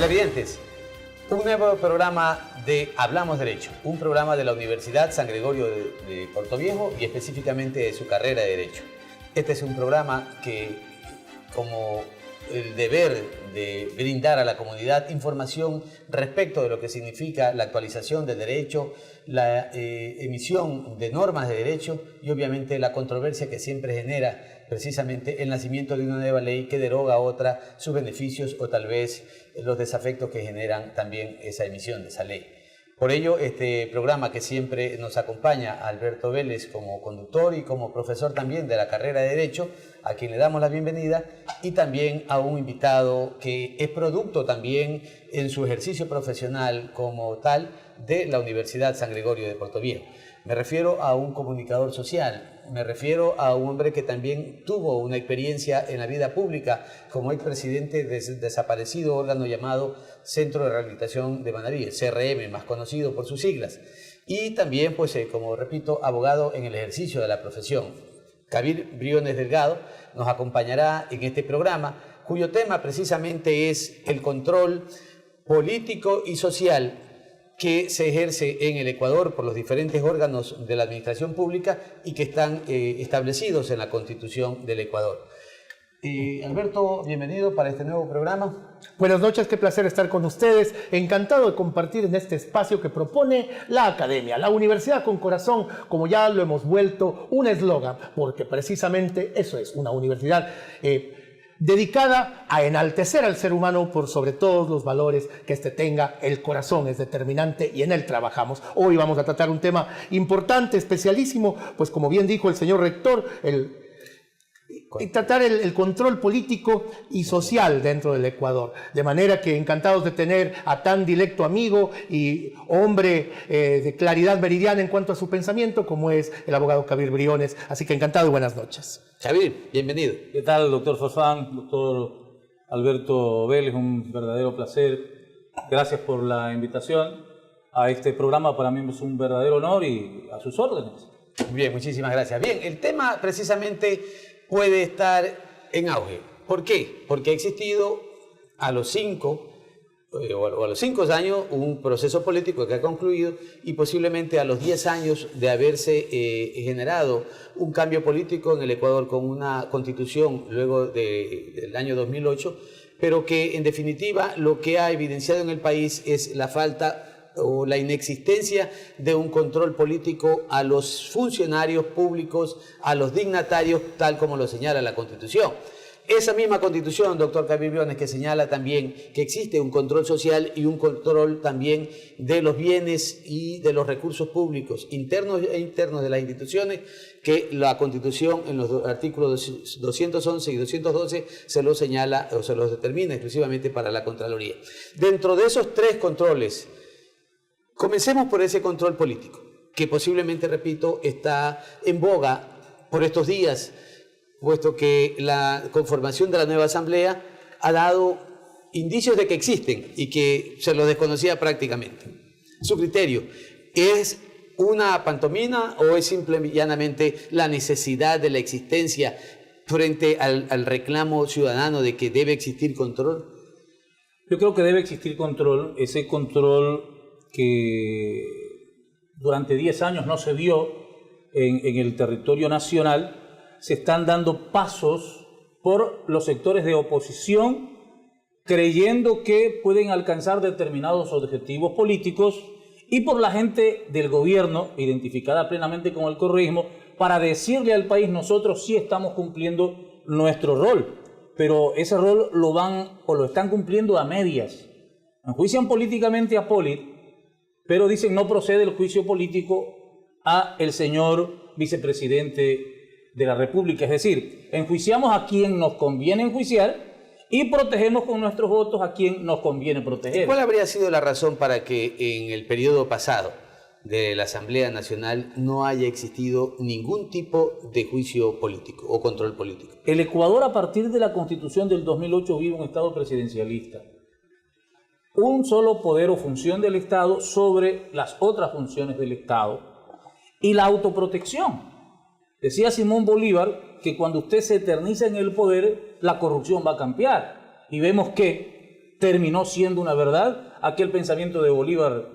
Televidentes, un nuevo programa de Hablamos Derecho, un programa de la Universidad San Gregorio de Portoviejo y específicamente de su carrera de Derecho. Este es un programa que, como el deber de brindar a la comunidad información respecto de lo que significa la actualización del derecho, la emisión de normas de derecho y obviamente la controversia que siempre genera precisamente el nacimiento de una nueva ley que deroga otra, sus beneficios o tal vez los desafectos que generan también esa emisión de esa ley. Por ello, este programa que siempre nos acompaña a Alberto Vélez como conductor y como profesor también de la carrera de Derecho, a quien le damos la bienvenida, y también a un invitado que es producto también en su ejercicio profesional como tal de la Universidad San Gregorio de Portoviejo. Me refiero a un comunicador social, me refiero a un hombre que también tuvo una experiencia en la vida pública como expresidente del desaparecido órgano llamado Centro de Rehabilitación de Manaví, CRM, más conocido por sus siglas. Y también, pues, como repito, abogado en el ejercicio de la profesión. Kabir Briones Delgado nos acompañará en este programa, cuyo tema precisamente es el control político y social que se ejerce en el Ecuador por los diferentes órganos de la administración pública y que están establecidos en la Constitución del Ecuador. Alberto, bienvenido para este nuevo programa. Buenas noches, qué placer estar con ustedes. Encantado de compartir en este espacio que propone la Academia, la Universidad con Corazón, como ya lo hemos vuelto un eslogan, porque precisamente eso es, una universidad dedicada a enaltecer al ser humano por sobre todos los valores que éste tenga. El corazón es determinante y en él trabajamos. Hoy vamos a tratar un tema importante, especialísimo, pues como bien dijo el señor rector, tratar el control político y social dentro del Ecuador. De manera que encantados de tener a tan directo amigo y hombre de claridad meridiana en cuanto a su pensamiento, como es el abogado Kabir Briones. Así que encantado y buenas noches. Kabir, bienvenido. ¿Qué tal, doctor Farfán, doctor Alberto Vélez? Un verdadero placer. Gracias por la invitación a este programa. Para mí es un verdadero honor y a sus órdenes. Bien, muchísimas gracias. Bien, el tema precisamente puede estar en auge. ¿Por qué? Porque ha existido a los 5 años un proceso político que ha concluido y posiblemente a los 10 años de haberse generado un cambio político en el Ecuador con una constitución luego del año 2008, pero que en definitiva lo que ha evidenciado en el país es la falta o la inexistencia de un control político a los funcionarios públicos, a los dignatarios, tal como lo señala la Constitución. Esa misma Constitución, doctor Kabir Briones, que señala también que existe un control social y un control también de los bienes y de los recursos públicos internos e internos de las instituciones, que la Constitución en los artículos 211 y 212 se lo señala o se los determina exclusivamente para la Contraloría. Dentro de esos 3 controles, comencemos por ese control político, que posiblemente, repito, está en boga por estos días, puesto que la conformación de la nueva Asamblea ha dado indicios de que existen y que se los desconocía prácticamente. Su criterio, ¿es una pantomima o es simple y llanamente la necesidad de la existencia frente al reclamo ciudadano de que debe existir control? Yo creo que debe existir control, ese control que durante 10 años no se vio en el territorio nacional. Se están dando pasos por los sectores de oposición creyendo que pueden alcanzar determinados objetivos políticos y por la gente del gobierno, identificada plenamente con el correísmo, para decirle al país: nosotros sí estamos cumpliendo nuestro rol, pero ese rol lo están cumpliendo a medias. Enjuician políticamente a Polit, pero dicen no procede el juicio político a el señor vicepresidente de la República. Es decir, enjuiciamos a quien nos conviene enjuiciar y protegemos con nuestros votos a quien nos conviene proteger. ¿Cuál habría sido la razón para que en el periodo pasado de la Asamblea Nacional no haya existido ningún tipo de juicio político o control político? El Ecuador, a partir de la Constitución del 2008, vive un Estado presidencialista. Un solo poder o función del Estado sobre las otras funciones del Estado y la autoprotección. Decía Simón Bolívar que cuando usted se eterniza en el poder, la corrupción va a cambiar. Y vemos que terminó siendo una verdad aquel pensamiento de Bolívar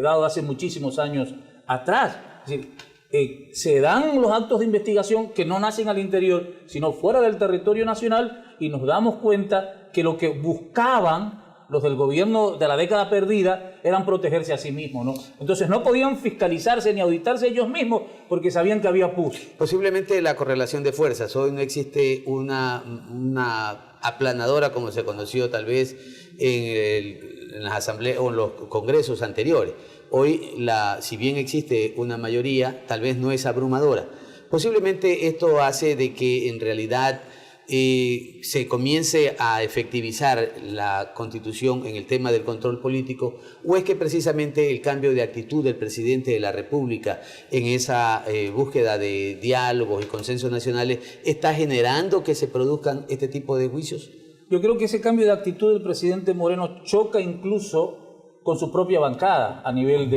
dado hace muchísimos años atrás. Es decir, se dan los actos de investigación que no nacen al interior, sino fuera del territorio nacional, y nos damos cuenta que lo que buscaban los del gobierno de la década perdida eran protegerse a sí mismos, ¿no? Entonces no podían fiscalizarse ni auditarse ellos mismos porque sabían que había pus. Posiblemente la correlación de fuerzas. Hoy no existe una aplanadora como se conoció tal vez en las asambleas o en los congresos anteriores. Hoy, si bien existe una mayoría, tal vez no es abrumadora. Posiblemente esto hace de que en realidad se comience a efectivizar la Constitución en el tema del control político, o es que precisamente el cambio de actitud del presidente de la República en esa búsqueda de diálogos y consensos nacionales está generando que se produzcan este tipo de juicios. Yo creo que ese cambio de actitud del presidente Moreno choca incluso con su propia bancada a nivel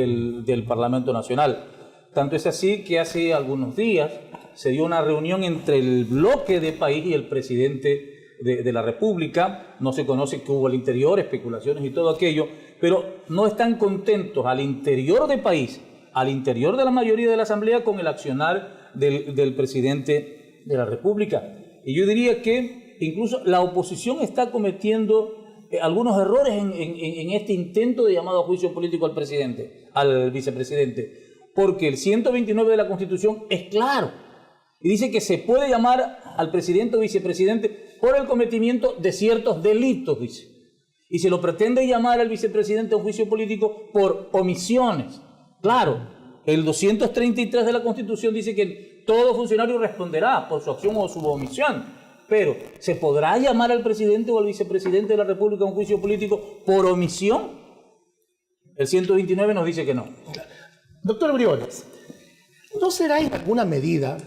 del Parlamento Nacional. Tanto es así que hace algunos días se dio una reunión entre el bloque de país y el presidente de la República. No se conoce qué hubo al interior, especulaciones y todo aquello, pero no están contentos al interior del país, al interior de la mayoría de la Asamblea, con el accionar del presidente de la República. Y yo diría que incluso la oposición está cometiendo algunos errores en este intento de llamado a juicio político al vicepresidente, porque el 129 de la Constitución es claro. Y dice que se puede llamar al presidente o vicepresidente por el cometimiento de ciertos delitos, dice. Y se lo pretende llamar al vicepresidente a un juicio político por omisiones. Claro, el 233 de la Constitución dice que todo funcionario responderá por su acción o su omisión. Pero, ¿se podrá llamar al presidente o al vicepresidente de la República a un juicio político por omisión? El 129 nos dice que no. Doctor Briones, ¿no será en alguna medida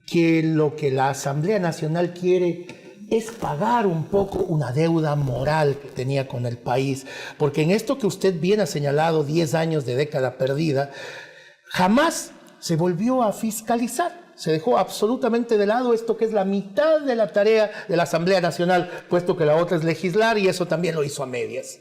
que lo que la Asamblea Nacional quiere es pagar un poco una deuda moral que tenía con el país? Porque en esto que usted bien ha señalado, 10 años de década perdida, jamás se volvió a fiscalizar. Se dejó absolutamente de lado esto que es la mitad de la tarea de la Asamblea Nacional, puesto que la otra es legislar, y eso también lo hizo a medias.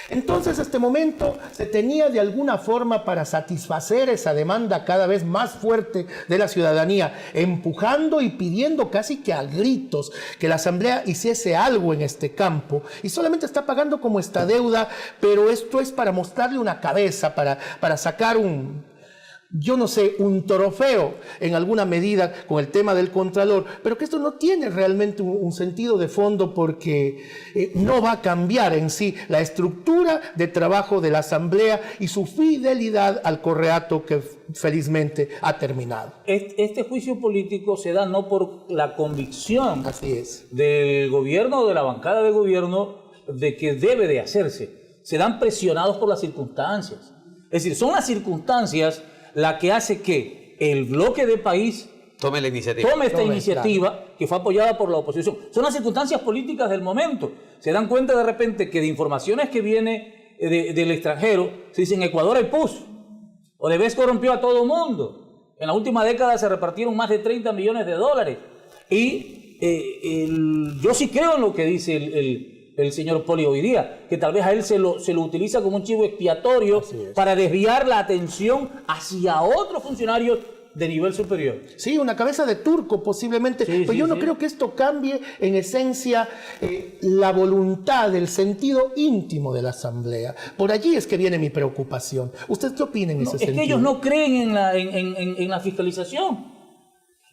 Entonces, este momento se tenía de alguna forma para satisfacer esa demanda cada vez más fuerte de la ciudadanía, empujando y pidiendo casi que a gritos que la Asamblea hiciese algo en este campo, y solamente está pagando como esta deuda, pero esto es para mostrarle una cabeza, para sacar yo no sé, un trofeo en alguna medida con el tema del Contralor, pero que esto no tiene realmente un sentido de fondo, porque no va a cambiar en sí la estructura de trabajo de la Asamblea y su fidelidad al correato que felizmente ha terminado. Este juicio político se da no por la convicción Así es. del gobierno o de la bancada de gobierno de que debe de hacerse. Se dan presionados por las circunstancias. Es decir, son las circunstancias la que hace que el bloque de país tome esta iniciativa, claro, que fue apoyada por la oposición. Son las circunstancias políticas del momento. Se dan cuenta de repente que de informaciones que vienen del extranjero, se dice en Ecuador hay pus, o Odebrecht corrompió a todo mundo. En la última década se repartieron más de 30 millones de dólares. Y yo sí creo en lo que dice el señor Poli hoy día, que tal vez a él se lo utiliza como un chivo expiatorio para desviar la atención hacia otros funcionarios de nivel superior. Sí, una cabeza de turco posiblemente, pero yo no creo que esto cambie en esencia la voluntad, el sentido íntimo de la Asamblea. Por allí es que viene mi preocupación. ¿Usted qué opina en ese sentido? Es que ellos no creen en la fiscalización.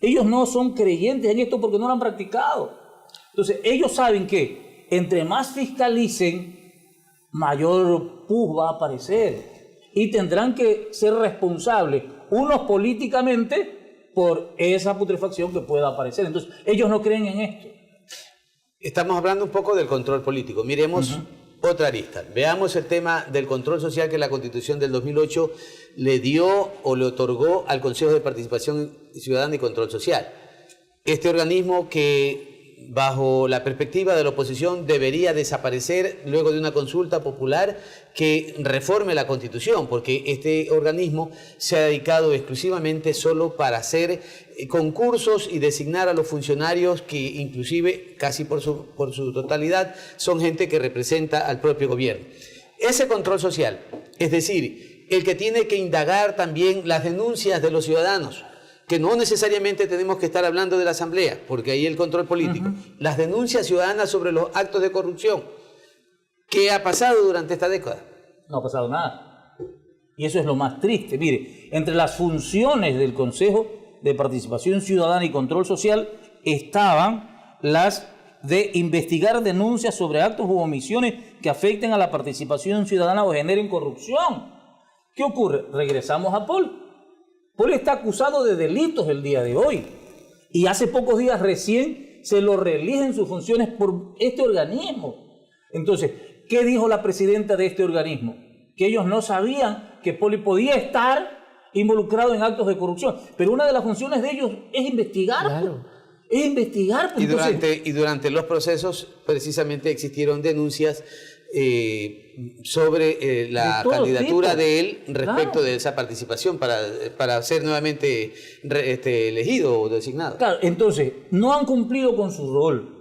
Ellos no son creyentes en esto porque no lo han practicado. Entonces, ellos saben que entre más fiscalicen, mayor pus va a aparecer. Y tendrán que ser responsables, unos políticamente, por esa putrefacción que pueda aparecer. Entonces, ellos no creen en esto. Estamos hablando un poco del control político. Miremos otra arista. Veamos el tema del control social que la Constitución del 2008 le dio o le otorgó al Consejo de Participación Ciudadana y Control Social. Este organismo que bajo la perspectiva de la oposición, debería desaparecer luego de una consulta popular que reforme la Constitución, porque este organismo se ha dedicado exclusivamente solo para hacer concursos y designar a los funcionarios que inclusive casi por su totalidad son gente que representa al propio gobierno. Ese control social, es decir, el que tiene que indagar también las denuncias de los ciudadanos, que no necesariamente tenemos que estar hablando de la Asamblea, porque ahí el control político, las denuncias ciudadanas sobre los actos de corrupción. ¿Qué ha pasado durante esta década? No ha pasado nada. Y eso es lo más triste. Mire, entre las funciones del Consejo de Participación Ciudadana y Control Social estaban las de investigar denuncias sobre actos u omisiones que afecten a la participación ciudadana o generen corrupción. ¿Qué ocurre? Regresamos a Paul. Paul está acusado de delitos el día de hoy y hace pocos días recién se lo reeligen sus funciones por este organismo. Entonces, ¿qué dijo la presidenta de este organismo? Que ellos no sabían que Paul podía estar involucrado en actos de corrupción, pero una de las funciones de ellos es investigar. Claro. Es investigar. Y durante los procesos precisamente existieron denuncias sobre la candidatura de él respecto de esa participación para ser nuevamente elegido o designado. Claro, entonces no han cumplido con su rol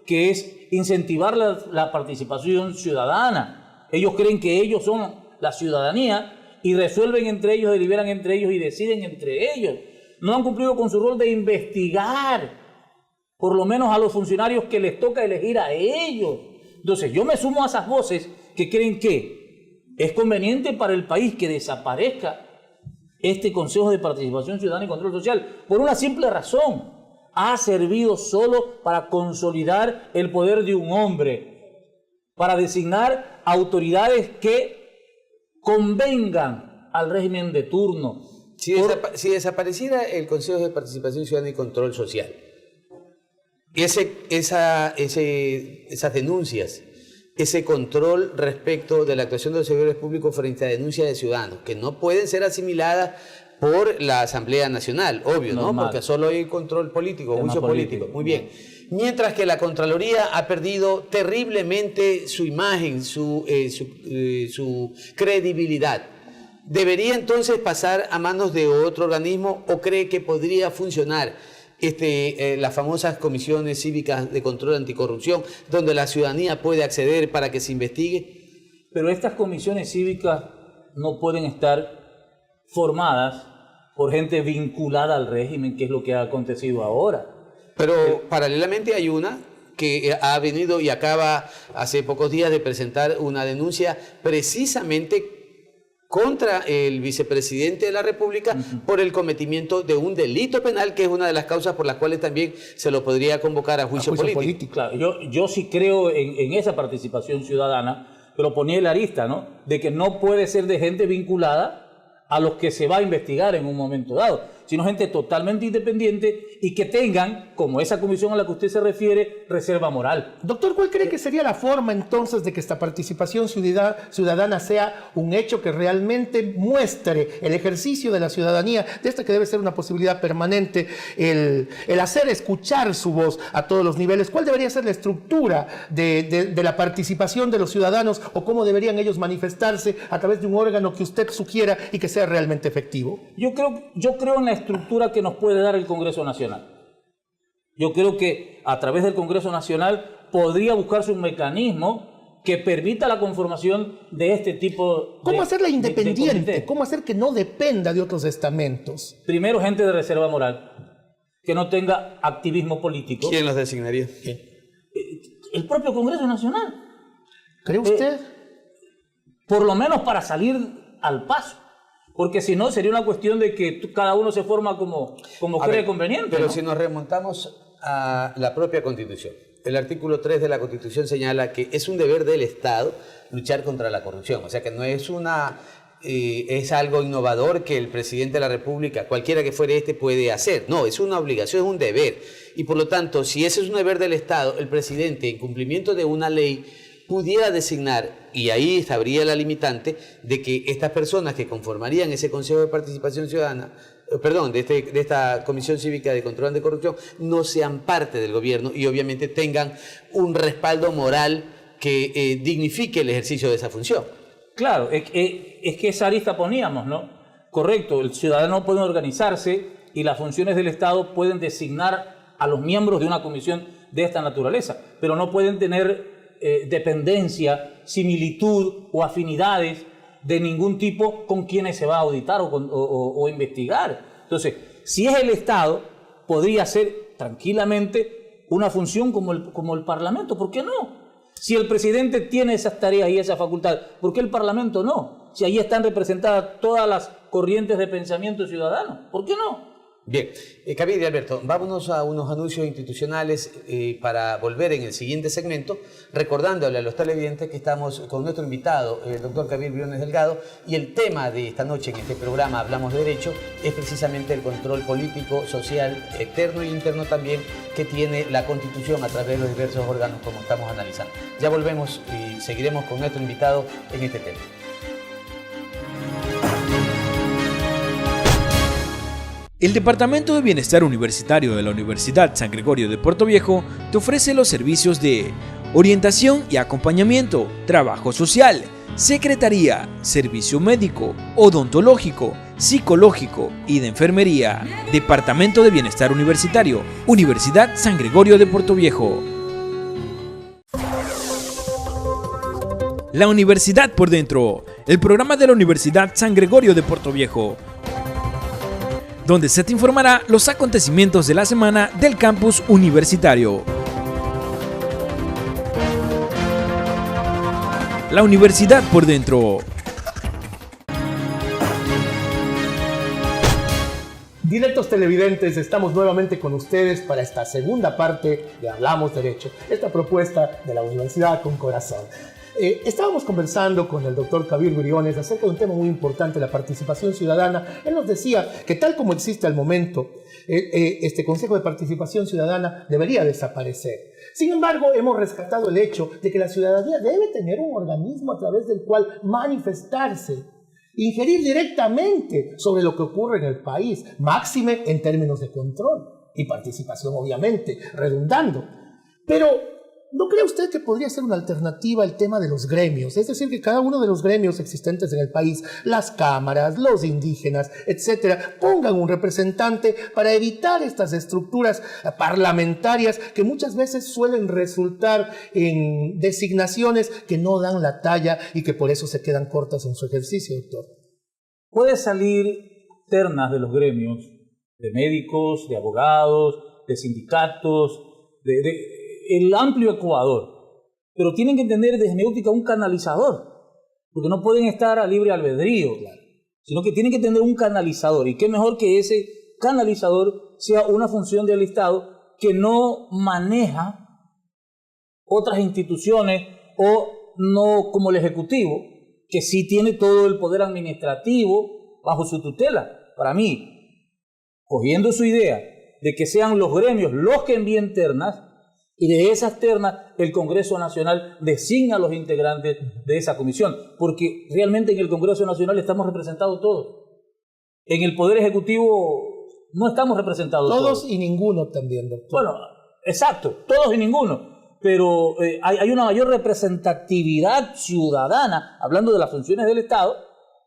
que es incentivar la participación ciudadana. Ellos creen que ellos son la ciudadanía y resuelven entre ellos, deliberan entre ellos y deciden entre ellos. No han cumplido con su rol de investigar, por lo menos a los funcionarios que les toca elegir a ellos. Entonces, yo me sumo a esas voces que creen que es conveniente para el país que desaparezca este Consejo de Participación Ciudadana y Control Social, por una simple razón. Ha servido solo para consolidar el poder de un hombre, para designar autoridades que convengan al régimen de turno. Si desapareciera el Consejo de Participación Ciudadana y Control Social, esas denuncias, ese control respecto de la actuación de los servidores públicos frente a denuncias de ciudadanos, que no pueden ser asimiladas por la Asamblea Nacional, obvio, ¿no? Porque solo hay control político, juicio político. Muy bien. Mientras que la Contraloría ha perdido terriblemente su imagen, su credibilidad. ¿Debería entonces pasar a manos de otro organismo o cree que podría funcionar las famosas comisiones cívicas de control anticorrupción, donde la ciudadanía puede acceder para que se investigue? Pero estas comisiones cívicas no pueden estar formadas por gente vinculada al régimen, que es lo que ha acontecido ahora. Pero paralelamente hay una que ha venido y acaba hace pocos días de presentar una denuncia precisamente contra el vicepresidente de la República por el cometimiento de un delito penal, que es una de las causas por las cuales también se lo podría convocar a juicio político. Claro, yo sí creo en esa participación ciudadana, pero ponía el arista, ¿no? De que no puede ser de gente vinculada a los que se va a investigar en un momento dado, sino gente totalmente independiente y que tengan, como esa comisión a la que usted se refiere, reserva moral. Doctor, ¿cuál cree que sería la forma entonces de que esta participación ciudadana sea un hecho que realmente muestre el ejercicio de la ciudadanía, de esta que debe ser una posibilidad permanente, el hacer escuchar su voz a todos los niveles? ¿Cuál debería ser la estructura de la participación de los ciudadanos o cómo deberían ellos manifestarse a través de un órgano que usted sugiera y que sea realmente efectivo? Yo creo en la estructura que nos puede dar el Congreso Nacional. Yo creo que a través del Congreso Nacional podría buscarse un mecanismo que permita la conformación de este tipo de... ¿Cómo hacerla independiente? ¿Cómo hacer que no dependa de otros estamentos? Primero, gente de reserva moral, que no tenga activismo político. ¿Quién los designaría? El propio Congreso Nacional. ¿Cree usted? Por lo menos para salir al paso. Porque si no, sería una cuestión de que cada uno se forma como cree conveniente. Pero ¿no? si nos remontamos a la propia Constitución, el artículo 3 de la Constitución señala que es un deber del Estado luchar contra la corrupción. O sea que no es es algo innovador que el presidente de la República, cualquiera que fuere puede hacer. No, es una obligación, es un deber. Y por lo tanto, si ese es un deber del Estado, el presidente, en cumplimiento de una ley, pudiera designar, y ahí habría la limitante, de que estas personas que conformarían ese Consejo de Participación Ciudadana perdón, de esta Comisión Cívica de Control de Corrupción no sean parte del gobierno y obviamente tengan un respaldo moral que dignifique el ejercicio de esa función. Claro, es que esa arista poníamos, ¿no? Correcto, el ciudadano puede organizarse y las funciones del Estado pueden designar a los miembros de una comisión de esta naturaleza, pero no pueden tener dependencia, similitud o afinidades de ningún tipo con quienes se va a auditar o investigar. Entonces, si es el Estado, podría ser tranquilamente una función como el Parlamento. ¿Por qué no? Si el presidente tiene esas tareas y esa facultad, ¿por qué el Parlamento no? Si ahí están representadas todas las corrientes de pensamiento ciudadano, ¿por qué no? Bien, Kabir y Alberto, vámonos a unos anuncios institucionales para volver en el siguiente segmento, recordándole a los televidentes que estamos con nuestro invitado, el doctor Kabir Briones Delgado, y el tema de esta noche en este programa Hablamos de Derecho es precisamente el control político, social, externo e interno también que tiene la Constitución a través de los diversos órganos como estamos analizando. Ya volvemos y seguiremos con nuestro invitado en este tema. El Departamento de Bienestar Universitario de la Universidad San Gregorio de Puerto Viejo te ofrece los servicios de orientación y acompañamiento, trabajo social, secretaría, servicio médico, odontológico, psicológico y de enfermería. Departamento de Bienestar Universitario, Universidad San Gregorio de Puerto Viejo. La Universidad por Dentro, el programa de la Universidad San Gregorio de Puerto Viejo, donde se te informará los acontecimientos de la semana del campus universitario. La Universidad por Dentro. Directos televidentes, estamos nuevamente con ustedes para esta segunda parte de Hablamos Derecho, esta propuesta de la Universidad con Corazón. Estábamos conversando con el doctor Kabir Briones acerca de un tema muy importante, la participación ciudadana. Él nos decía que tal como existe al momento, este Consejo de Participación Ciudadana debería desaparecer. Sin embargo, hemos rescatado el hecho de que la ciudadanía debe tener un organismo a través del cual manifestarse, ingerir directamente sobre lo que ocurre en el país, máxime en términos de control y participación, obviamente, redundando. Pero ¿no cree usted que podría ser una alternativa el tema de los gremios? Es decir, que cada uno de los gremios existentes en el país, las cámaras, los indígenas, etcétera, pongan un representante para evitar estas estructuras parlamentarias que muchas veces suelen resultar en designaciones que no dan la talla y que por eso se quedan cortas en su ejercicio, doctor. Puede salir ternas de los gremios, de médicos, de abogados, de sindicatos, el amplio Ecuador, pero tienen que tener desde mi óptica un canalizador, porque no pueden estar a libre albedrío, claro, sino que tienen que tener un canalizador, y qué mejor que ese canalizador sea una función del Estado que no maneja otras instituciones o no como el Ejecutivo, que sí tiene todo el poder administrativo bajo su tutela. Para mí, cogiendo su idea de que sean los gremios los que envíen ternas, y de esas ternas el Congreso Nacional designa a los integrantes de esa comisión, porque realmente en el Congreso Nacional estamos representados todos. En el Poder Ejecutivo no estamos representados todos. Todos y ninguno también, doctor. Bueno, exacto, todos y ninguno, pero hay una mayor representatividad ciudadana, hablando de las funciones del Estado,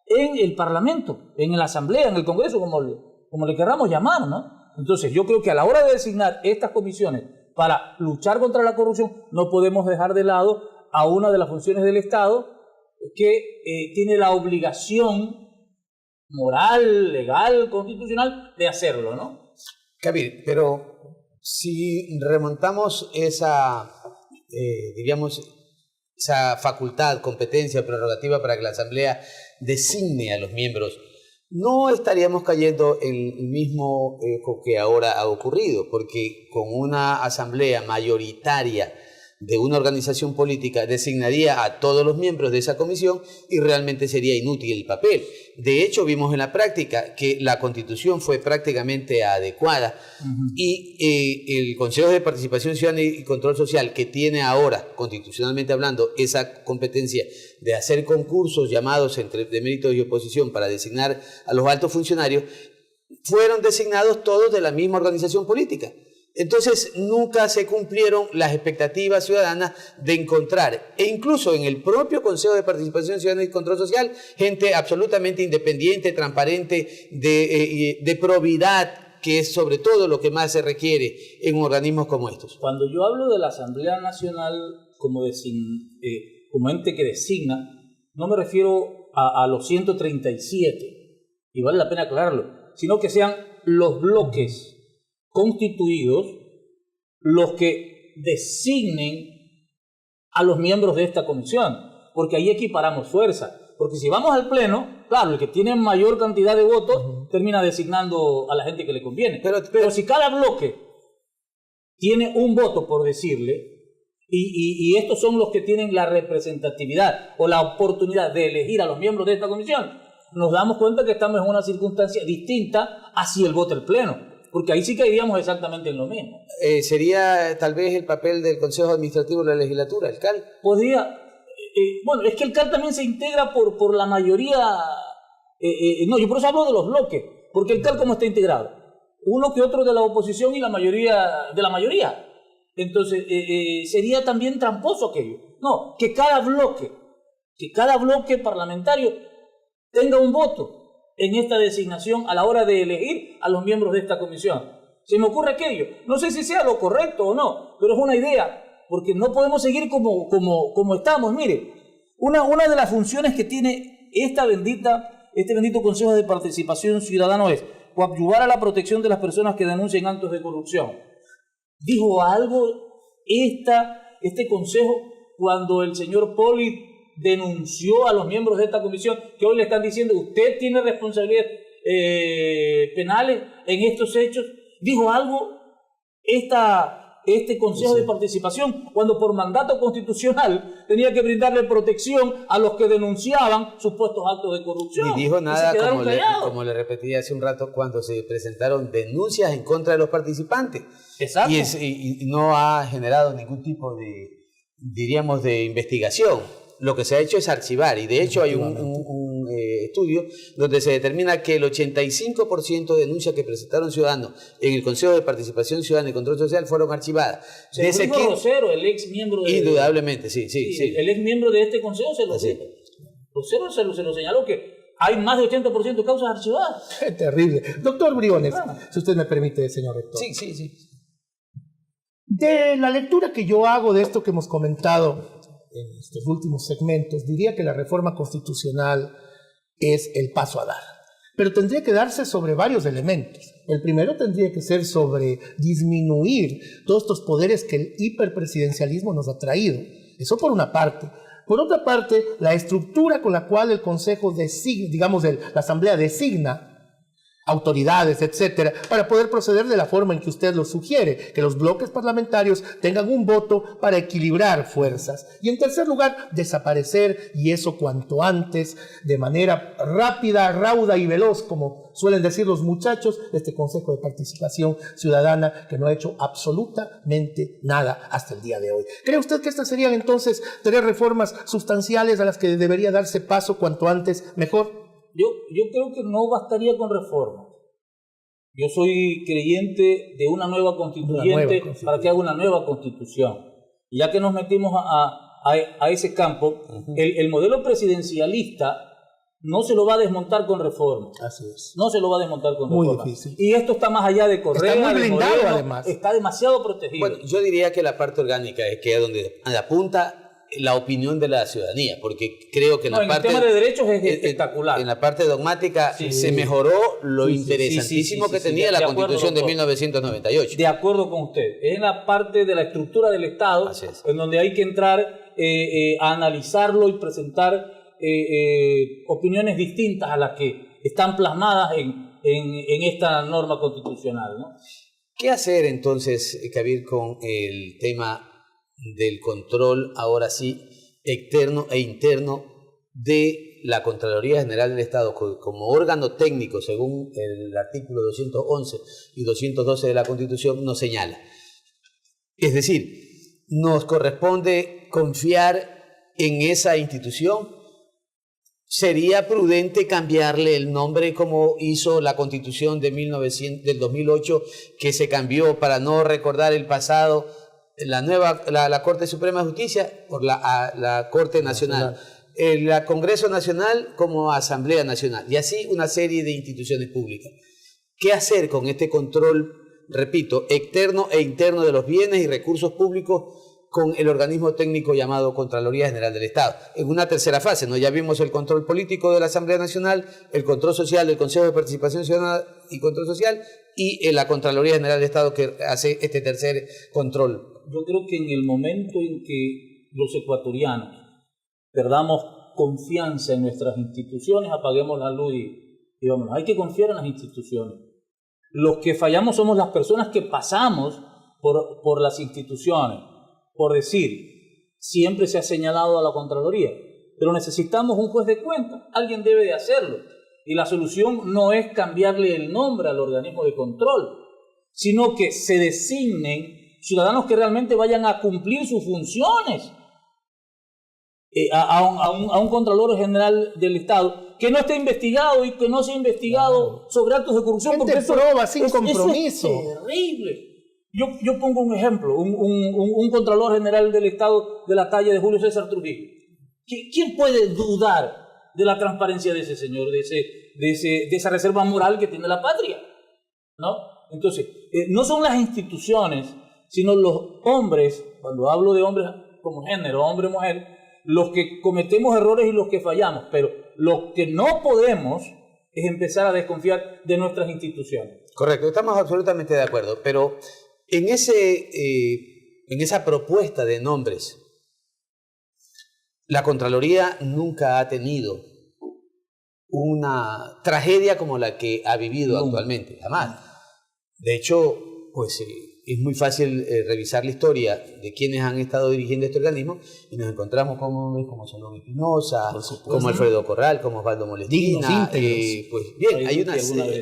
en el Parlamento, en la Asamblea, en el Congreso, como le queramos llamar, ¿no? Entonces yo creo que a la hora de designar estas comisiones para luchar contra la corrupción, no podemos dejar de lado a una de las funciones del Estado que tiene la obligación moral, legal, constitucional de hacerlo, ¿no? Kabir, pero si remontamos esa facultad, competencia, prerrogativa para que la Asamblea designe a los miembros, no estaríamos cayendo en el mismo que ahora ha ocurrido, porque con una asamblea mayoritaria de una organización política designaría a todos los miembros de esa comisión y realmente sería inútil el papel. De hecho, vimos en la práctica que la Constitución fue prácticamente adecuada y el Consejo de Participación Ciudadana y Control Social, que tiene ahora, constitucionalmente hablando, esa competencia de hacer concursos llamados entre de méritos y oposición para designar a los altos funcionarios, fueron designados todos de la misma organización política. Entonces nunca se cumplieron las expectativas ciudadanas de encontrar, e incluso en el propio Consejo de Participación Ciudadana y Control Social, gente absolutamente independiente, transparente, de probidad, que es sobre todo lo que más se requiere en organismos como estos. Cuando yo hablo de la Asamblea Nacional como ente que designa, no me refiero a los 137, y vale la pena aclararlo, sino que sean los bloques constituidos los que designen a los miembros de esta comisión, porque ahí equiparamos fuerza. Porque si vamos al pleno, claro, el que tiene mayor cantidad de votos termina designando a la gente que le conviene. Pero si cada bloque tiene un voto, por decirle, y estos son los que tienen la representatividad o la oportunidad de elegir a los miembros de esta comisión, nos damos cuenta que estamos en una circunstancia distinta a si el voto del pleno. Porque ahí sí caeríamos exactamente en lo mismo. ¿Sería tal vez el papel del Consejo Administrativo de la Legislatura, el CAL? Podría. Bueno, es que el CAL también se integra por la mayoría. No, yo por eso hablo de los bloques. Porque el CAL, ¿cómo está integrado? Uno que otro de la oposición y la mayoría de la mayoría. Entonces, sería también tramposo aquello. No, que cada bloque parlamentario tenga un voto en esta designación a la hora de elegir a los miembros de esta comisión. Se me ocurre aquello. No sé si sea lo correcto o no, pero es una idea, porque no podemos seguir como estamos. Mire, una de las funciones que tiene este bendito Consejo de Participación Ciudadana es coadyuvar a la protección de las personas que denuncian actos de corrupción. ¿Dijo algo este Consejo cuando el señor Poli denunció a los miembros de esta comisión que hoy le están diciendo usted tiene responsabilidades penales en estos hechos? ¿Dijo algo este Consejo de Participación cuando por mandato constitucional tenía que brindarle protección a los que denunciaban supuestos actos de corrupción? Ni dijo nada, como le repetí hace un rato, cuando se presentaron denuncias en contra de los participantes. Exacto. Y no ha generado ningún tipo de investigación. Lo que se ha hecho es archivar, y de hecho hay un estudio donde se determina que el 85% de denuncias que presentaron ciudadanos en el Consejo de Participación Ciudadana y Control Social fueron archivadas. Rosero, el ex miembro de... Indudablemente, sí. El ex miembro de este Consejo se lo dijo. Rosero se lo señaló, que hay más de 80% de causas archivadas. Qué terrible. Doctor Briones, si usted me permite, señor rector. Sí. De la lectura que yo hago de esto que hemos comentado en estos últimos segmentos, diría que la reforma constitucional es el paso a dar. Pero tendría que darse sobre varios elementos. El primero tendría que ser sobre disminuir todos estos poderes que el hiperpresidencialismo nos ha traído. Eso por una parte. Por otra parte, la estructura con la cual el Consejo designa, la Asamblea designa autoridades, etcétera, para poder proceder de la forma en que usted lo sugiere, que los bloques parlamentarios tengan un voto para equilibrar fuerzas. Y en tercer lugar, desaparecer, y eso cuanto antes, de manera rápida, rauda y veloz, como suelen decir los muchachos, este Consejo de Participación Ciudadana que no ha hecho absolutamente nada hasta el día de hoy. ¿Cree usted que estas serían entonces 3 reformas sustanciales a las que debería darse paso cuanto antes mejor? Yo creo que no bastaría con reformas. Yo soy creyente de una nueva constituyente para que haga una nueva constitución. Y ya que nos metimos a ese campo, el modelo presidencialista no se lo va a desmontar con reformas. Así es. No se lo va a desmontar con muy reformas. Difícil. Y esto está más allá de Correa, está muy blindado, Moreno, además. Está demasiado protegido. Bueno, yo diría que la parte orgánica es que donde apunta la opinión de la ciudadanía, porque creo que en la parte... el tema de derechos es espectacular. En la parte dogmática se mejoró lo interesantísimo que tenía la Constitución de 1998. De acuerdo con usted. Es en la parte de la estructura del Estado en donde hay que entrar a analizarlo y presentar opiniones distintas a las que están plasmadas en esta norma constitucional, ¿no? ¿Qué hacer entonces, Kabir, con el tema del control, ahora sí, externo e interno de la Contraloría General del Estado como órgano técnico, según el artículo 211 y 212 de la Constitución nos señala? Es decir, nos corresponde confiar en esa institución sería prudente cambiarle el nombre como hizo la Constitución de del 2008, que se cambió para no recordar el pasado, la Corte Suprema de Justicia por la Corte Nacional. El Congreso Nacional como Asamblea Nacional, y así una serie de instituciones públicas. ¿Qué hacer con este control, repito, externo e interno de los bienes y recursos públicos con el organismo técnico llamado Contraloría General del Estado? En una tercera fase, ¿no? Ya vimos el control político de la Asamblea Nacional, el control social del Consejo de Participación Ciudadana y Control Social, y la Contraloría General del Estado que hace este tercer control. Yo creo que en el momento en que los ecuatorianos perdamos confianza en nuestras instituciones, apaguemos la luz y vámonos. Hay que confiar en las instituciones. Los que fallamos somos las personas que pasamos por las instituciones. Por decir, siempre se ha señalado a la Contraloría, pero necesitamos un juez de cuentas. Alguien debe de hacerlo. Y la solución no es cambiarle el nombre al organismo de control, sino que se designen ciudadanos que realmente vayan a cumplir sus funciones. A un Contralor General del Estado que no esté investigado y que no sea investigado sobre actos de corrupción. Gente prueba sin compromiso. Eso es terrible. Yo pongo un ejemplo, un Contralor General del Estado de la talla de Julio César Trujillo. ¿Quién puede dudar de la transparencia de ese señor, de esa reserva moral que tiene la patria? ¿No? Entonces, no son las instituciones, sino los hombres, cuando hablo de hombres como género, hombre-mujer, los que cometemos errores y los que fallamos, pero lo que no podemos es empezar a desconfiar de nuestras instituciones. Correcto, estamos absolutamente de acuerdo, pero en esa propuesta de nombres, la Contraloría nunca ha tenido una tragedia como la que ha vivido actualmente, jamás. De hecho, pues es muy fácil revisar la historia de quienes han estado dirigiendo este organismo y nos encontramos como Solón Espinosa, como Alfredo Corral, como Osvaldo Molestina, pues bien, hay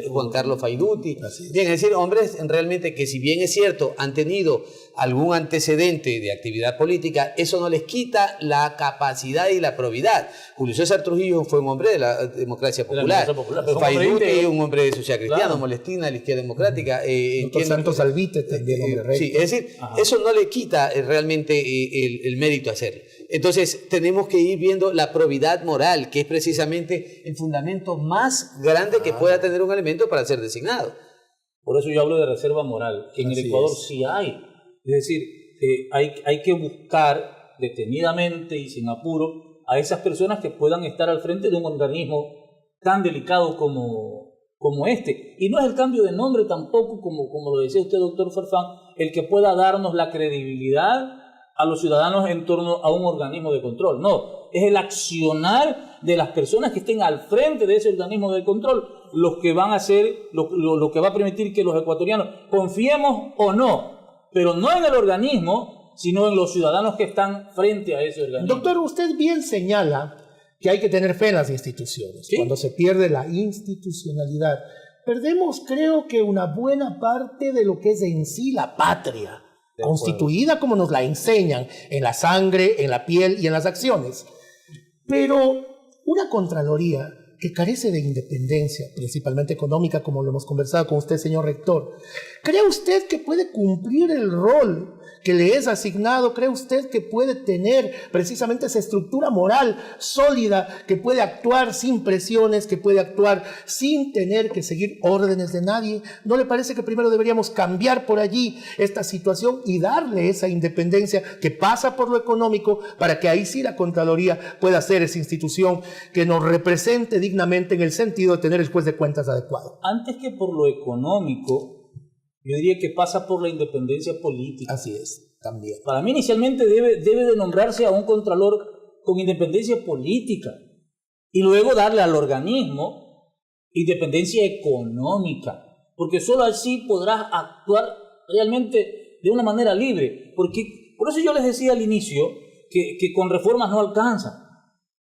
Juan Carlos Faiduti, bien, es decir, hombres realmente que, si bien es cierto, han tenido algún antecedente de actividad política, eso no les quita la capacidad y la probidad. Julio César Trujillo fue un hombre de la democracia popular, Faiduti un hombre de social cristiano, claro. Molestina de la izquierda democrática, Santos Alvite también, hombre sí, es decir, eso no le quita realmente el mérito a hacerlo. Entonces tenemos que ir viendo la probidad moral, que es precisamente el fundamento más grande que pueda tener un elemento para ser designado. Por eso yo hablo de reserva moral, que en el Ecuador sí hay. Es decir, hay que buscar detenidamente y sin apuro a esas personas que puedan estar al frente de un organismo tan delicado como este. Y no es el cambio de nombre tampoco, como lo decía usted, doctor Farfán, el que pueda darnos la credibilidad a los ciudadanos en torno a un organismo de control. No, es el accionar de las personas que estén al frente de ese organismo de control los que van a hacer, lo que va a permitir que los ecuatorianos confiemos o no, pero no en el organismo, sino en los ciudadanos que están frente a ese organismo. Doctor, usted bien señala que hay que tener fe en las instituciones. ¿Sí? Cuando se pierde la institucionalidad, perdemos, creo que, una buena parte de lo que es en sí la patria, constituida como nos la enseñan, en la sangre, en la piel y en las acciones. Pero una Contraloría que carece de independencia, principalmente económica, como lo hemos conversado con usted, señor rector, ¿cree usted que puede cumplir el rol que le es asignado? ¿Cree usted que puede tener precisamente esa estructura moral sólida, que puede actuar sin presiones, que puede actuar sin tener que seguir órdenes de nadie? ¿No le parece que primero deberíamos cambiar por allí esta situación y darle esa independencia que pasa por lo económico, para que ahí sí la Contraloría pueda ser esa institución que nos represente dignamente en el sentido de tener el juez de cuentas adecuado? Antes que por lo económico, yo diría que pasa por la independencia política. Así es, también. Para mí, inicialmente debe de nombrarse a un contralor con independencia política y luego darle al organismo independencia económica, porque solo así podrás actuar realmente de una manera libre. Porque, por eso yo les decía al inicio que con reformas no alcanza.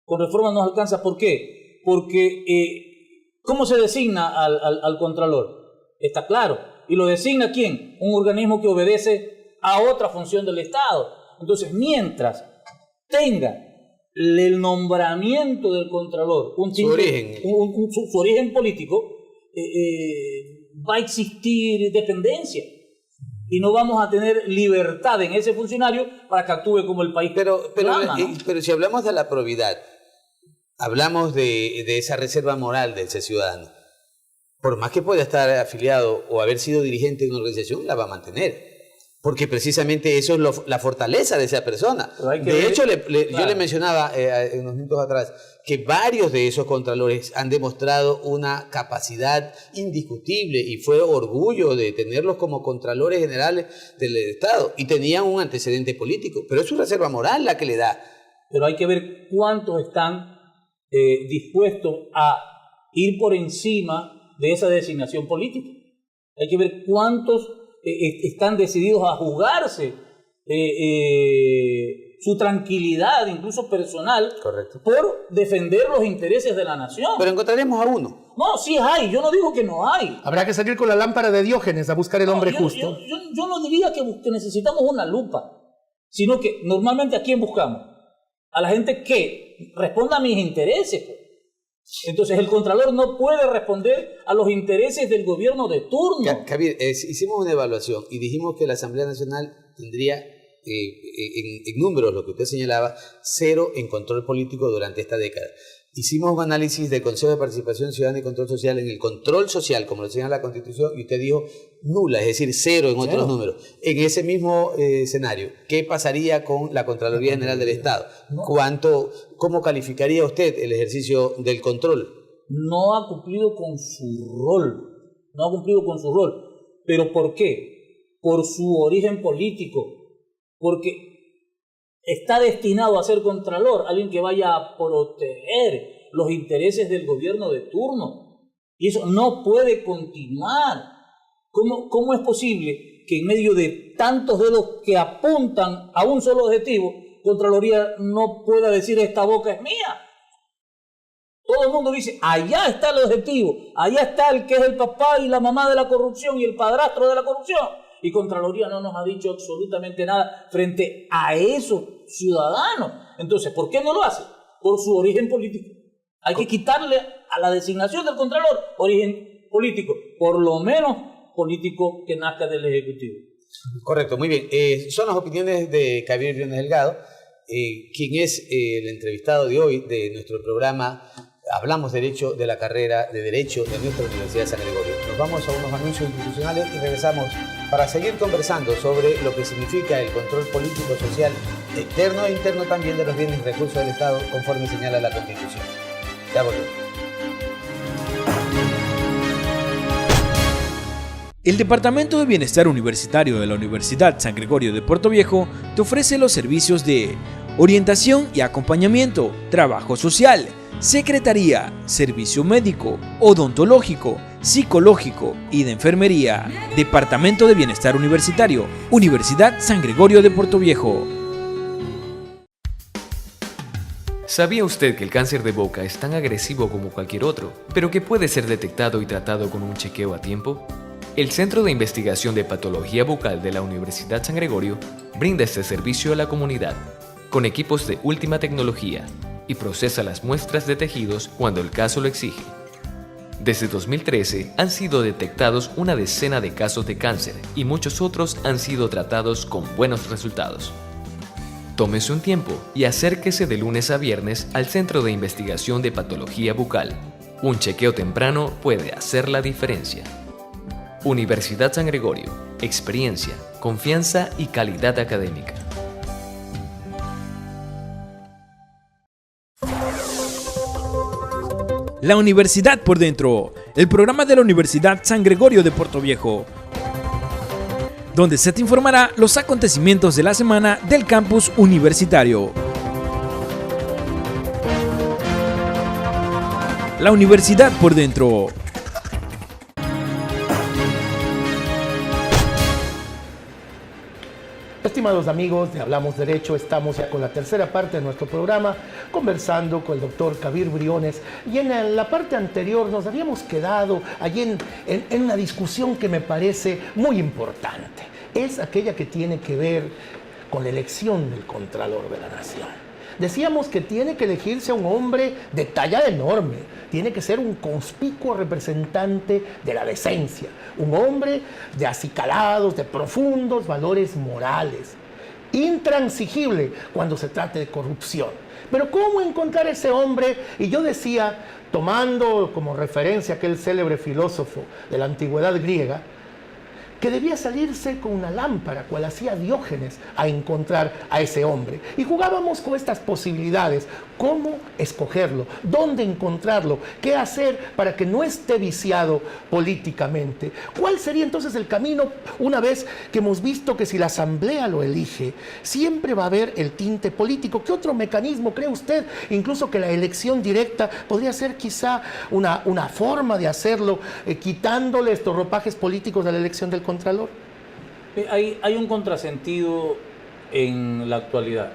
Con reformas no alcanza. ¿Por qué? Porque ¿cómo se designa al contralor? Está claro. ¿Y lo designa quién? Un organismo que obedece a otra función del Estado. Entonces, mientras tenga el nombramiento del Contralor, su origen político, va a existir dependencia y no vamos a tener libertad en ese funcionario para que actúe como el país clama, ¿no? Pero si hablamos de la probidad, hablamos de esa reserva moral de ese ciudadano. Por más que pueda estar afiliado o haber sido dirigente de una organización, la va a mantener. Porque precisamente eso es la fortaleza de esa persona. De hecho, yo le mencionaba unos minutos atrás que varios de esos contralores han demostrado una capacidad indiscutible y fue orgullo de tenerlos como contralores generales del Estado y tenían un antecedente político. Pero es su reserva moral la que le da. Pero hay que ver cuántos están dispuestos a ir por encima de esa designación política. Hay que ver cuántos están decididos a jugarse su tranquilidad, incluso personal, correcto, por defender los intereses de la nación. Pero encontraremos a uno. No, sí hay, yo no digo que no hay. Habrá que salir con la lámpara de Diógenes a buscar el hombre justo. Yo no diría que necesitamos una lupa, sino que normalmente ¿a quién buscamos? A la gente que responda a mis intereses, pues. Entonces el Contralor no puede responder a los intereses del gobierno de turno. Kabir, hicimos una evaluación y dijimos que la Asamblea Nacional tendría en números, lo que usted señalaba, 0 en control político durante esta década. Hicimos un análisis del Consejo de Participación Ciudadana y Control Social en el control social, como lo señala la Constitución, y usted dijo nula, es decir, 0 en otros números. En ese mismo escenario, ¿qué pasaría con la Contraloría General del Estado? ¿Cómo calificaría usted el ejercicio del control? No ha cumplido con su rol. No ha cumplido con su rol. ¿Pero por qué? Por su origen político. Porque está destinado a ser contralor, alguien que vaya a proteger los intereses del gobierno de turno. Y eso no puede continuar. ¿Cómo es posible que en medio de tantos dedos que apuntan a un solo objetivo, Contraloría no pueda decir esta boca es mía? Todo el mundo dice, allá está el objetivo, allá está el que es el papá y la mamá de la corrupción y el padrastro de la corrupción. Y Contraloría no nos ha dicho absolutamente nada frente a esos ciudadanos. Entonces, ¿por qué no lo hace? Por su origen político. Hay que quitarle a la designación del Contralor origen político, por lo menos político que nazca del Ejecutivo. Correcto, muy bien. Son las opiniones de Kabir Briones Delgado, quien es el entrevistado de hoy de nuestro programa Hablamos Derecho, de la carrera de Derecho de nuestra Universidad de San Gregorio. Nos vamos a unos anuncios institucionales y regresamos para seguir conversando sobre lo que significa el control político, social, externo e interno también de los bienes y recursos del Estado, conforme señala la Constitución. Ya volvemos. El Departamento de Bienestar Universitario de la Universidad San Gregorio de Puerto Viejo te ofrece los servicios de orientación y acompañamiento, trabajo social, secretaría, servicio médico, odontológico, psicológico y de enfermería. Departamento de Bienestar Universitario, Universidad San Gregorio de Puerto Viejo. ¿Sabía usted que el cáncer de boca es tan agresivo como cualquier otro, pero que puede ser detectado y tratado con un chequeo a tiempo? El Centro de Investigación de Patología Bucal de la Universidad San Gregorio brinda este servicio a la comunidad, con equipos de última tecnología, y procesa las muestras de tejidos cuando el caso lo exige. Desde 2013 han sido detectados una decena de casos de cáncer y muchos otros han sido tratados con buenos resultados. Tómese un tiempo y acérquese de lunes a viernes al Centro de Investigación de Patología Bucal. Un chequeo temprano puede hacer la diferencia. Universidad San Gregorio. Experiencia, confianza y calidad académica. La Universidad por Dentro, el programa de la Universidad San Gregorio de Puerto Viejo, donde se te informará los acontecimientos de la semana del campus universitario. La Universidad por Dentro. Estimados amigos de Hablamos Derecho, estamos ya con la tercera parte de nuestro programa, conversando con el doctor Kabir Briones. Y en la parte anterior nos habíamos quedado allí en una discusión que me parece muy importante. Es aquella que tiene que ver con la elección del Contralor de la Nación. decíamos que tiene que elegirse a un hombre de talla enorme, tiene que ser un conspicuo representante de la decencia, un hombre de acicalados, de profundos valores morales, intransigible cuando se trate de corrupción. Pero ¿cómo encontrar ese hombre? Y yo decía, tomando como referencia aquel célebre filósofo de la antigüedad griega, que debía salirse con una lámpara, cual hacía Diógenes, a encontrar a ese hombre. Y jugábamos con estas posibilidades. ¿Cómo escogerlo? ¿Dónde encontrarlo? ¿Qué hacer para que no esté viciado políticamente? ¿Cuál sería entonces el camino una vez que hemos visto que si la Asamblea lo elige, siempre va a haber el tinte político? ¿Qué otro mecanismo cree usted? Incluso que la elección directa podría ser quizá una forma de hacerlo, quitándole estos ropajes políticos de la elección del Contralor. Hay un contrasentido en la actualidad.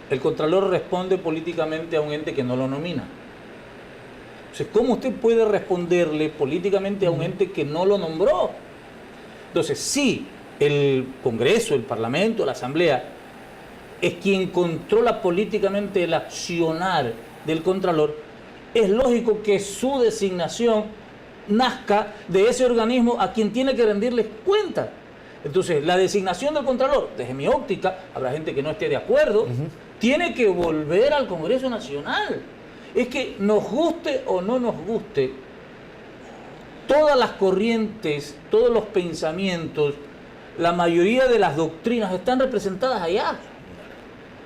El Contralor responde políticamente a un ente que no lo nomina. Entonces, ¿cómo usted puede responderle políticamente a un ente que no lo nombró? Entonces, si el Congreso, el Parlamento, la Asamblea es quien controla políticamente el accionar del Contralor, es lógico que su designación nazca de ese organismo a quien tiene que rendirles cuenta. Entonces, la designación del Contralor, desde mi óptica, habrá gente que no esté de acuerdo, tiene que volver al Congreso Nacional. Es que nos guste o no nos guste, todas las corrientes, todos los pensamientos, la mayoría de las doctrinas están representadas allá.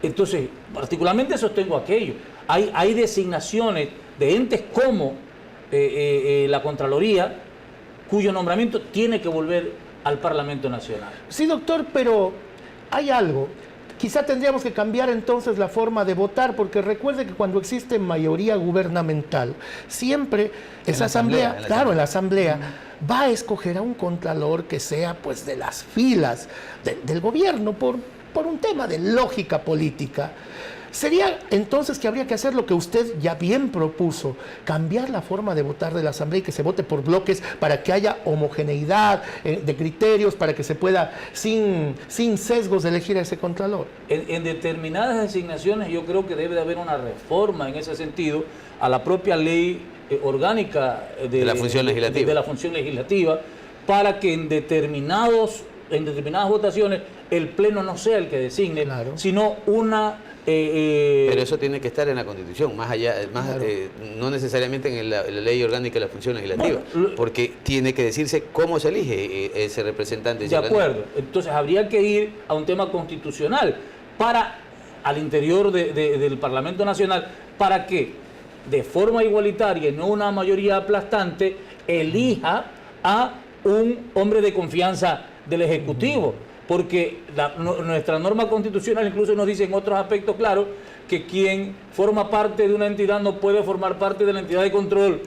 Entonces, particularmente sostengo aquello. Hay designaciones de entes como la Contraloría, cuyo nombramiento tiene que volver al Parlamento Nacional. Sí, doctor, pero hay algo. Quizá tendríamos que cambiar entonces la forma de votar, porque recuerde que cuando existe mayoría gubernamental, siempre esa asamblea, claro, en la asamblea, va a escoger a un contralor que sea pues de las filas del gobierno por un tema de lógica política. Sería entonces que habría que hacer lo que usted ya bien propuso, cambiar la forma de votar de la Asamblea y que se vote por bloques para que haya homogeneidad de criterios, para que se pueda sin sesgos elegir a ese contralor. En determinadas designaciones yo creo que debe de haber una reforma en ese sentido a la propia ley orgánica de la función legislativa. De la función legislativa, para que en determinadas votaciones el Pleno no sea el que designe, claro, sino una... pero eso tiene que estar en la Constitución, más allá, claro, no necesariamente en la ley orgánica de la función legislativa, bueno, porque tiene que decirse cómo se elige ese representante. De acuerdo, entonces habría que ir a un tema constitucional al interior del Parlamento Nacional, para que de forma igualitaria y no una mayoría aplastante elija a un hombre de confianza del Ejecutivo. Porque nuestra norma constitucional incluso nos dice en otros aspectos claros que quien forma parte de una entidad no puede formar parte de la entidad de control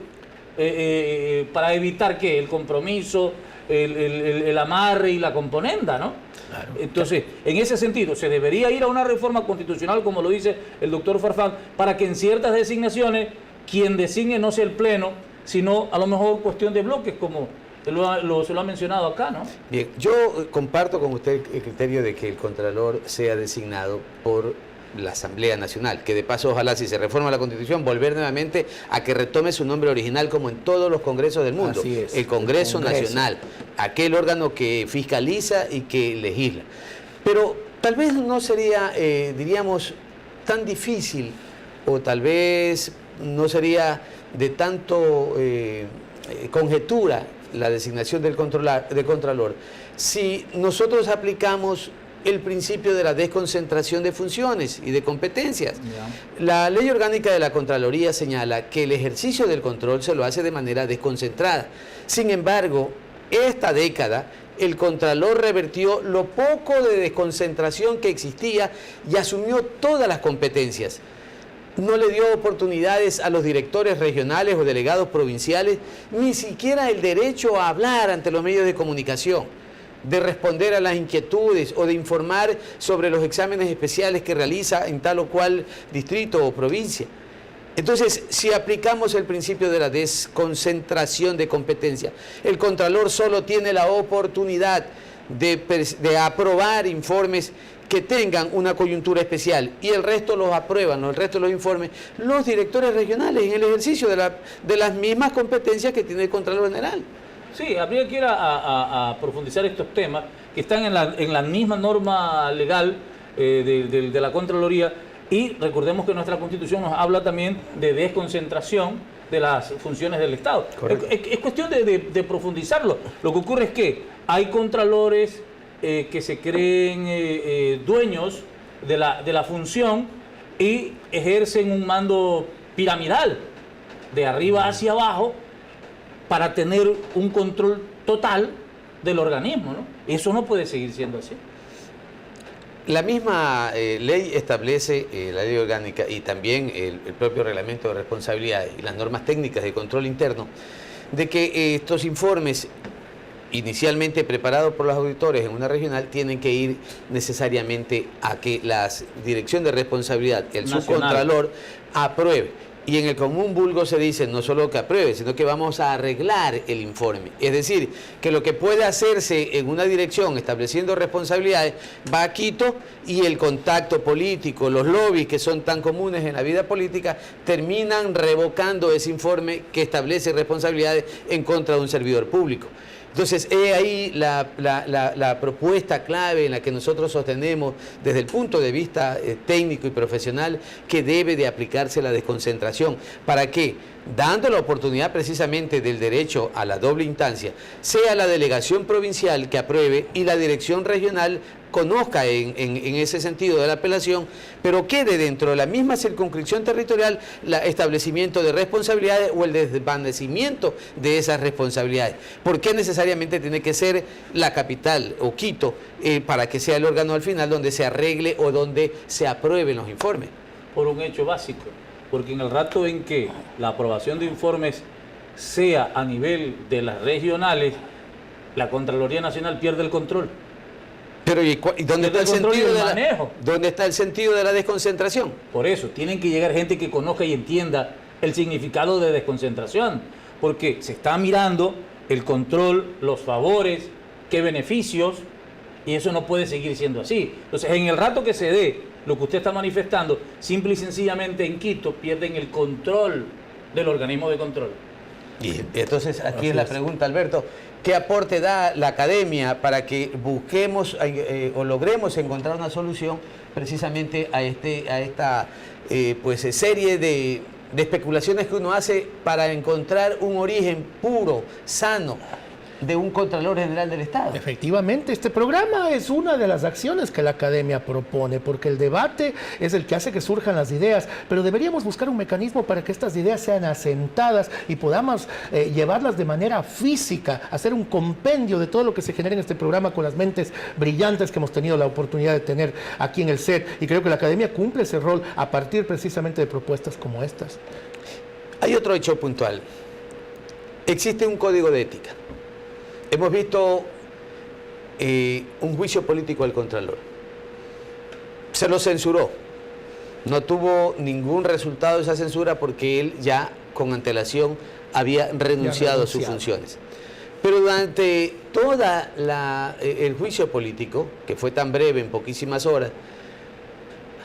para evitar que el compromiso, el amarre y la componenda, ¿no? Claro. Entonces, en ese sentido, se debería ir a una reforma constitucional, como lo dice el doctor Farfán, para que en ciertas designaciones quien designe no sea el Pleno, sino a lo mejor cuestión de bloques, como se lo ha mencionado acá, ¿no? Bien, yo comparto con usted el criterio de que el Contralor sea designado por la Asamblea Nacional, que de paso ojalá si se reforma la Constitución volver nuevamente a que retome su nombre original como en todos los congresos del mundo. Así es, el Congreso Nacional, aquel órgano que fiscaliza y que legisla. Pero tal vez no sería, diríamos, tan difícil, o tal vez no sería de tanto conjetura la designación del Contralor, si nosotros aplicamos el principio de la desconcentración de funciones y de competencias. La ley orgánica de la Contraloría señala que el ejercicio del control se lo hace de manera desconcentrada. Sin embargo, esta década el Contralor revertió lo poco de desconcentración que existía y asumió todas las competencias. No le dio oportunidades a los directores regionales o delegados provinciales, ni siquiera el derecho a hablar ante los medios de comunicación, de responder a las inquietudes o de informar sobre los exámenes especiales que realiza en tal o cual distrito o provincia. Entonces, si aplicamos el principio de la desconcentración de competencia, el Contralor solo tiene la oportunidad de aprobar informes que tengan una coyuntura especial, y el resto los aprueban, el resto de los informes, los directores regionales en el ejercicio de las mismas competencias que tiene el Contralor General. Sí, habría que ir a profundizar estos temas que están en la misma norma legal de la Contraloría, y recordemos que nuestra Constitución nos habla también de desconcentración de las funciones del Estado. Es cuestión de profundizarlo. Lo que ocurre es que hay contralores que se creen dueños de la función y ejercen un mando piramidal de arriba hacia abajo para tener un control total del organismo, ¿no? Eso no puede seguir siendo así. La misma ley establece, la ley orgánica, y también el propio reglamento de responsabilidades y las normas técnicas de control interno, de que estos informes inicialmente preparados por los auditores en una regional tienen que ir necesariamente a que la dirección de responsabilidad, el subcontralor, apruebe. Y en el común vulgo se dice no solo que apruebe, sino que vamos a arreglar el informe. Es decir, que lo que puede hacerse en una dirección estableciendo responsabilidades va a Quito, y el contacto político, los lobbies que son tan comunes en la vida política, terminan revocando ese informe que establece responsabilidades en contra de un servidor público. Entonces, es ahí la propuesta clave en la que nosotros sostenemos desde el punto de vista técnico y profesional que debe de aplicarse la desconcentración. ¿Para qué? Dando la oportunidad precisamente del derecho a la doble instancia, sea la delegación provincial que apruebe y la dirección regional conozca en ese sentido de la apelación, pero quede dentro de la misma circunscripción territorial el establecimiento de responsabilidades o el desvanecimiento de esas responsabilidades. ¿Por qué necesariamente tiene que ser la capital o Quito para que sea el órgano al final donde se arregle o donde se aprueben los informes? Por un hecho básico, porque en el rato en que la aprobación de informes sea a nivel de las regionales, la Contraloría Nacional pierde el control. Pero ¿y dónde está el sentido de manejo? ¿Dónde está el sentido de la desconcentración? Por eso, tienen que llegar gente que conozca y entienda el significado de desconcentración, porque se está mirando el control, los favores, qué beneficios, y eso no puede seguir siendo así. Entonces, en el rato que se dé lo que usted está manifestando, simple y sencillamente en Quito pierden el control del organismo de control. Y entonces aquí es la pregunta, Alberto. ¿Qué aporte da la academia para que busquemos o logremos encontrar una solución precisamente a esta serie de especulaciones que uno hace para encontrar un origen puro, sano, de un Contralor General del Estado? Efectivamente, este programa es una de las acciones que la academia propone, porque el debate es el que hace que surjan las ideas, pero deberíamos buscar un mecanismo para que estas ideas sean asentadas y podamos llevarlas de manera física, hacer un compendio de todo lo que se genera en este programa con las mentes brillantes que hemos tenido la oportunidad de tener aquí en el set, y creo que la academia cumple ese rol a partir precisamente de propuestas como estas. Hay otro hecho puntual. Existe un código de ética. Hemos visto un juicio político al Contralor. Se lo censuró. No tuvo ningún resultado de esa censura porque él ya con antelación había renunciado a sus funciones. Pero durante toda el juicio político, que fue tan breve, en poquísimas horas,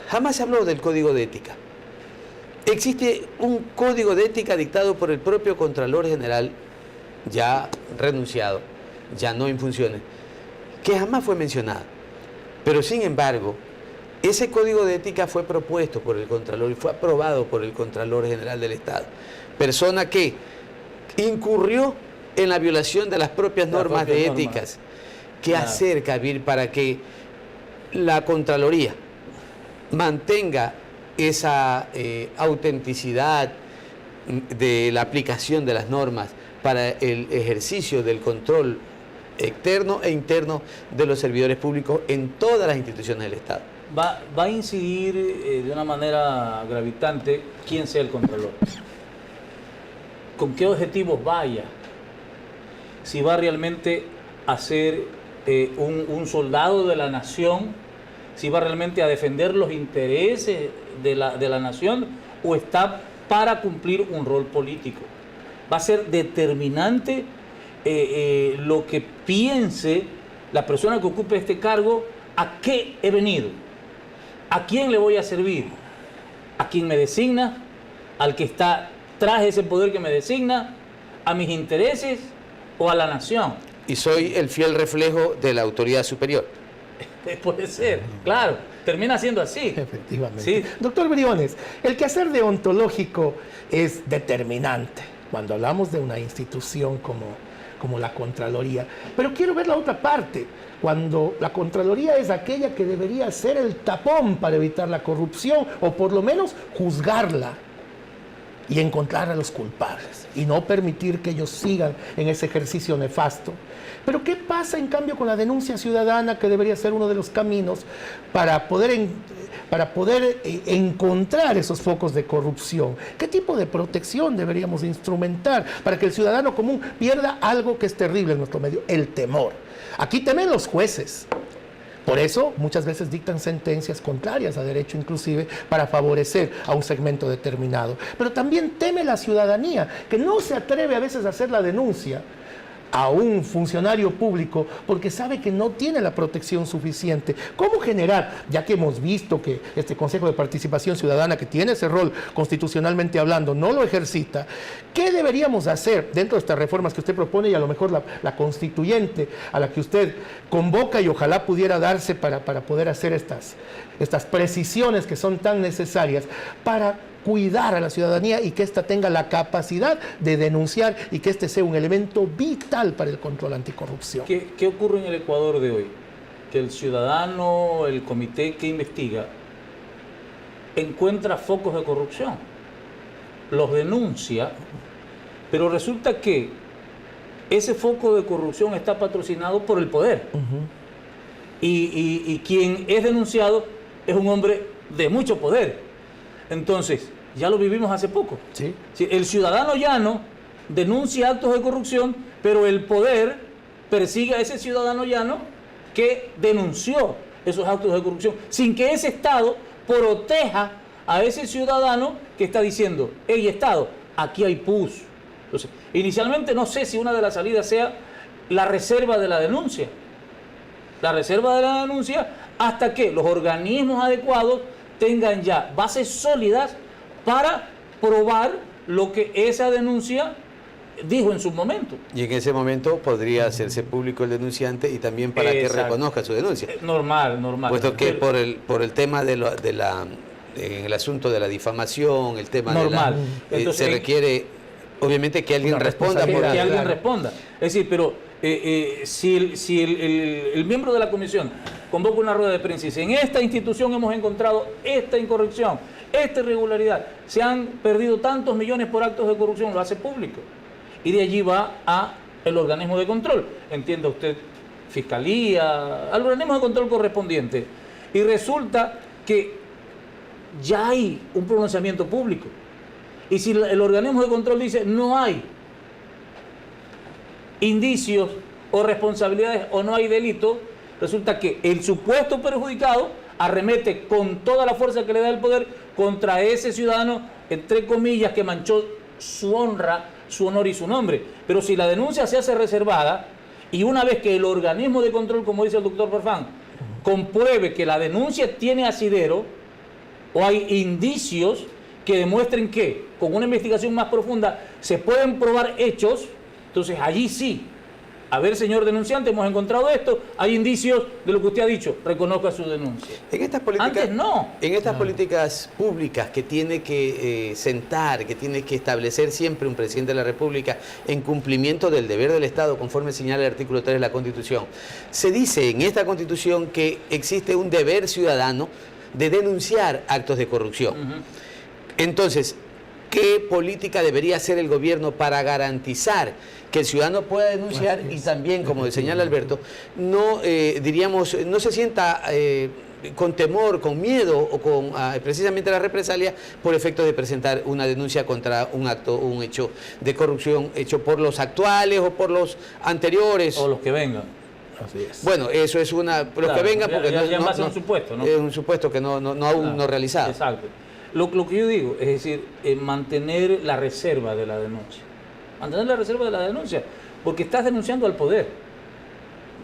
jamás se habló del código de ética. Existe un código de ética dictado por el propio Contralor General, ya renunciado, ya no en funciones, que jamás fue mencionado. Pero sin embargo, ese código de ética fue propuesto por el Contralor y fue aprobado por el Contralor General del Estado, persona que incurrió en la violación de las propias normas de éticas. ¿Qué hacer, Kabir, para que la Contraloría mantenga esa autenticidad de la aplicación de las normas para el ejercicio del control externo e interno de los servidores públicos en todas las instituciones del Estado? Va a incidir de una manera gravitante quién sea el Contralor, con qué objetivos vaya, si va realmente a ser un soldado de la nación, si va realmente a defender los intereses de la nación, o está para cumplir un rol político. Va a ser determinante lo que piense la persona que ocupe este cargo, ¿a qué he venido? ¿A quién le voy a servir? ¿A quién me designa? ¿Al que está tras ese poder que me designa? ¿A mis intereses o a la nación? Y soy el fiel reflejo de la autoridad superior. Puede ser, claro, termina siendo así. Efectivamente. Sí. Doctor Briones, el quehacer deontológico es determinante cuando hablamos de una institución como la Contraloría. Pero quiero ver la otra parte, cuando la Contraloría es aquella que debería ser el tapón para evitar la corrupción, o por lo menos juzgarla y encontrar a los culpables, y no permitir que ellos sigan en ese ejercicio nefasto. Pero ¿qué pasa en cambio con la denuncia ciudadana, que debería ser uno de los caminos para poder encontrar esos focos de corrupción? ¿Qué tipo de protección deberíamos instrumentar para que el ciudadano común pierda algo que es terrible en nuestro medio? El temor. Aquí temen los jueces. Por eso muchas veces dictan sentencias contrarias a derecho, inclusive para favorecer a un segmento determinado. Pero también teme la ciudadanía, que no se atreve a veces a hacer la denuncia a un funcionario público porque sabe que no tiene la protección suficiente. ¿Cómo generar, ya que hemos visto que este Consejo de Participación Ciudadana, que tiene ese rol constitucionalmente hablando, no lo ejercita? ¿Qué deberíamos hacer dentro de estas reformas que usted propone, y a lo mejor la constituyente a la que usted convoca, y ojalá pudiera darse para poder hacer estas precisiones que son tan necesarias para cuidar a la ciudadanía y que ésta tenga la capacidad de denunciar, y que este sea un elemento vital para el control anticorrupción? ¿Qué ocurre en el Ecuador de hoy? Que el ciudadano, el comité que investiga, encuentra focos de corrupción, los denuncia, pero resulta que ese foco de corrupción está patrocinado por el poder. Y quien es denunciado es un hombre de mucho poder. Entonces, ya lo vivimos hace poco. ¿Sí? El ciudadano llano denuncia actos de corrupción, pero el poder persigue a ese ciudadano llano que denunció esos actos de corrupción, sin que ese Estado proteja a ese ciudadano que está diciendo: hey, Estado, aquí hay pus. Entonces, inicialmente no sé si una de las salidas sea la reserva de la denuncia. La reserva de la denuncia hasta que los organismos adecuados tengan ya bases sólidas para probar lo que esa denuncia dijo en su momento. Y en ese momento podría hacerse público el denunciante, y también para que reconozca su denuncia. Normal. Puesto que por el tema en el asunto de la difamación, el tema normal. Entonces, se requiere obviamente que alguien responda. Que alguien responda. Es decir, pero si el miembro de la comisión convoca una rueda de prensa y dice: en esta institución hemos encontrado esta incorrección, esta irregularidad, se han perdido tantos millones por actos de corrupción, lo hace público. Y de allí va a el organismo de control, entienda usted, fiscalía, al organismo de control correspondiente. Y resulta que ya hay un pronunciamiento público. Y si el organismo de control dice: no hay indicios o responsabilidades o no hay delito, resulta que el supuesto perjudicado arremete con toda la fuerza que le da el poder contra ese ciudadano, entre comillas, que manchó su honra, su honor y su nombre. Pero si la denuncia se hace reservada, y una vez que el organismo de control, como dice el doctor Farfán, compruebe que la denuncia tiene asidero o hay indicios que demuestren que con una investigación más profunda se pueden probar hechos, entonces allí sí: a ver, señor denunciante, hemos encontrado esto, hay indicios de lo que usted ha dicho, reconozca su denuncia. En estas políticas, antes no. En estas políticas públicas que tiene que sentar, que tiene que establecer siempre un presidente de la República en cumplimiento del deber del Estado, conforme señala el artículo 3 de la Constitución, se dice en esta Constitución que existe un deber ciudadano de denunciar actos de corrupción. Entonces, ¿qué política debería hacer el gobierno para garantizar que el ciudadano pueda denunciar y también, como señala Alberto, no no se sienta con temor, con miedo o con precisamente la represalia por efecto de presentar una denuncia contra un acto o un hecho de corrupción hecho por los actuales o por los anteriores? O los que vengan. Así es. Bueno, eso es una... Los que vengan, porque ya no, un supuesto, ¿no? Es un supuesto que aún no realizado. Exacto. Lo que yo digo es decir, mantener la reserva de la denuncia. Mantener la reserva de la denuncia, porque estás denunciando al poder.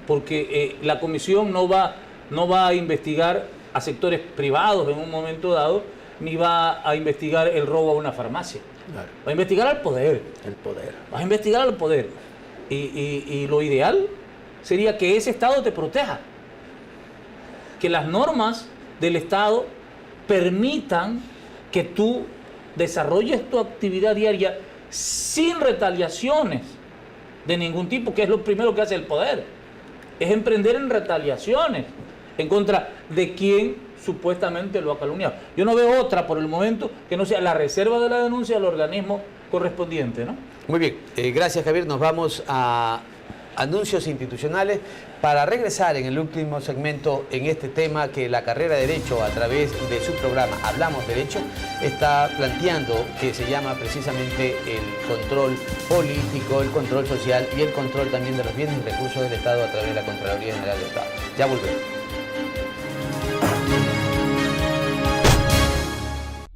porque la comisión no va a investigar a sectores privados en un momento dado, ni va a investigar el robo a una farmacia. Claro. Va a investigar al poder. El poder. Va a investigar al poder. Y lo ideal sería que ese Estado te proteja. Que las normas del Estado permitan que tú desarrolles tu actividad diaria sin retaliaciones de ningún tipo, que es lo primero que hace el poder. Es emprender en retaliaciones en contra de quien supuestamente lo ha calumniado. Yo no veo otra por el momento que no sea la reserva de la denuncia al organismo correspondiente, ¿no? Muy bien, gracias Javier. Nos vamos a anuncios institucionales para regresar en el último segmento en este tema que la carrera de Derecho, a través de su programa Hablamos Derecho, está planteando, que se llama precisamente el control político, el control social y el control también de los bienes y recursos del Estado a través de la Contraloría General del Estado. Ya volvemos.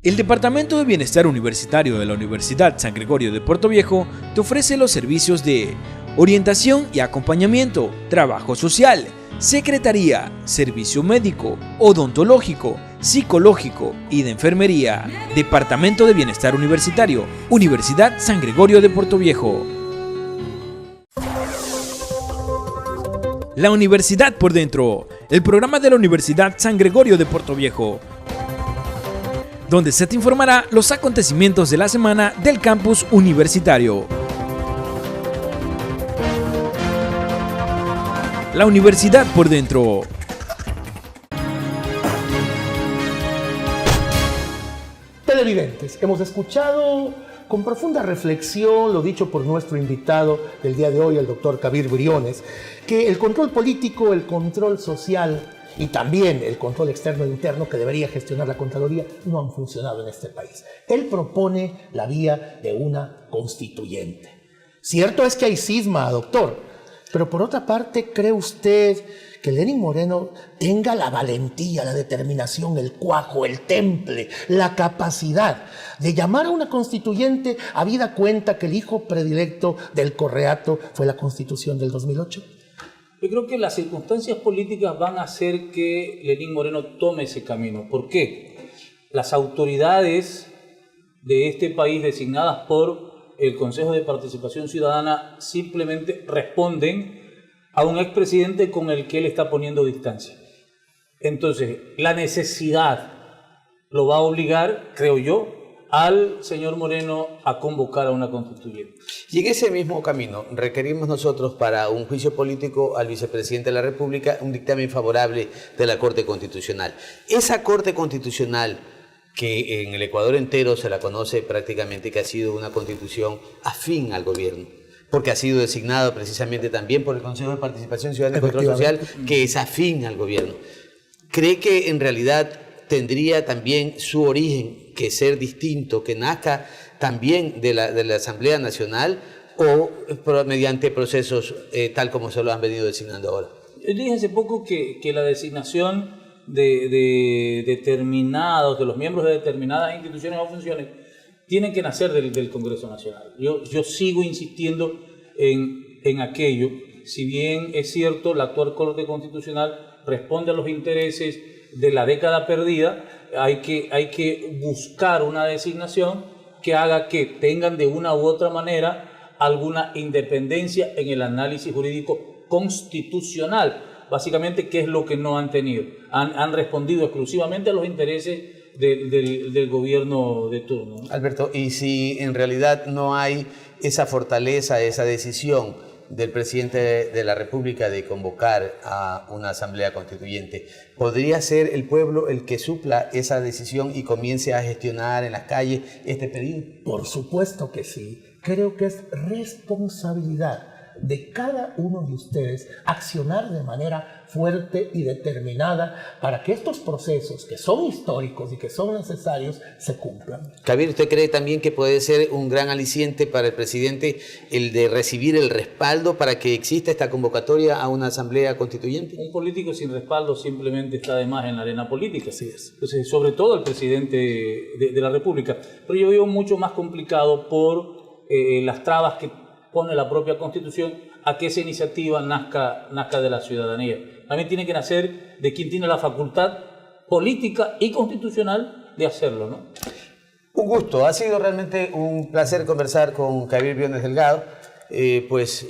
El Departamento de Bienestar Universitario de la Universidad San Gregorio de Puerto Viejo te ofrece los servicios de orientación y acompañamiento, trabajo social, secretaría, servicio médico, odontológico, psicológico y de enfermería. Departamento de Bienestar Universitario, Universidad San Gregorio de Puerto Viejo. La Universidad por Dentro, el programa de la Universidad San Gregorio de Puerto Viejo, donde se te informará los acontecimientos de la semana del campus universitario. La Universidad por Dentro. Televidentes, hemos escuchado con profunda reflexión lo dicho por nuestro invitado del día de hoy, el doctor Kabir Briones, que el control político, el control social y también el control externo e interno que debería gestionar la Contraloría no han funcionado en este país. Él propone la vía de una constituyente. Cierto es que hay cisma, doctor, pero por otra parte, ¿cree usted que Lenín Moreno tenga la valentía, la determinación, el cuajo, el temple, la capacidad de llamar a una constituyente, habida cuenta que el hijo predilecto del Correato fue la Constitución del 2008? Yo creo que las circunstancias políticas van a hacer que Lenín Moreno tome ese camino. ¿Por qué? Las autoridades de este país designadas por el Consejo de Participación Ciudadana simplemente responden a un expresidente con el que él está poniendo distancia. Entonces, la necesidad lo va a obligar, creo yo, al señor Moreno a convocar a una constituyente. Y en ese mismo camino requerimos nosotros para un juicio político al vicepresidente de la República un dictamen favorable de la Corte Constitucional. Esa Corte Constitucional, que en el Ecuador entero se la conoce prácticamente, que ha sido una constitución afín al gobierno, porque ha sido designado precisamente también por el Consejo de Participación Ciudadana y Control Social, que es afín al gobierno. ¿Cree que en realidad tendría también su origen que ser distinto, que nazca también de la Asamblea Nacional o mediante procesos tal como se lo han venido designando ahora? Yo dije hace poco que la designación de determinados, de los miembros de determinadas instituciones o funciones, tienen que nacer del Congreso Nacional. Yo sigo insistiendo en aquello. Si bien es cierto, la actual Corte Constitucional responde a los intereses de la década perdida, hay que buscar una designación que haga que tengan de una u otra manera alguna independencia en el análisis jurídico constitucional. Básicamente, ¿qué es lo que no han tenido? Han respondido exclusivamente a los intereses del gobierno de turno, ¿no? Alberto, y si en realidad no hay esa fortaleza, esa decisión del presidente de la República de convocar a una asamblea constituyente, ¿podría ser el pueblo el que supla esa decisión y comience a gestionar en las calles este pedido? Por supuesto que sí. Creo que es responsabilidad de cada uno de ustedes accionar de manera fuerte y determinada para que estos procesos que son históricos y que son necesarios se cumplan. Kabir, ¿usted cree también que puede ser un gran aliciente para el presidente el de recibir el respaldo para que exista esta convocatoria a una asamblea constituyente? Un político sin respaldo simplemente está de más en la arena política. Así es. Entonces, sobre todo el presidente de la República. Pero yo veo mucho más complicado por las trabas que pone la propia Constitución a que esa iniciativa nazca de la ciudadanía. También tiene que nacer de quien tiene la facultad política y constitucional de hacerlo, ¿no? Un gusto, ha sido realmente un placer conversar con Kabir Briones Delgado, pues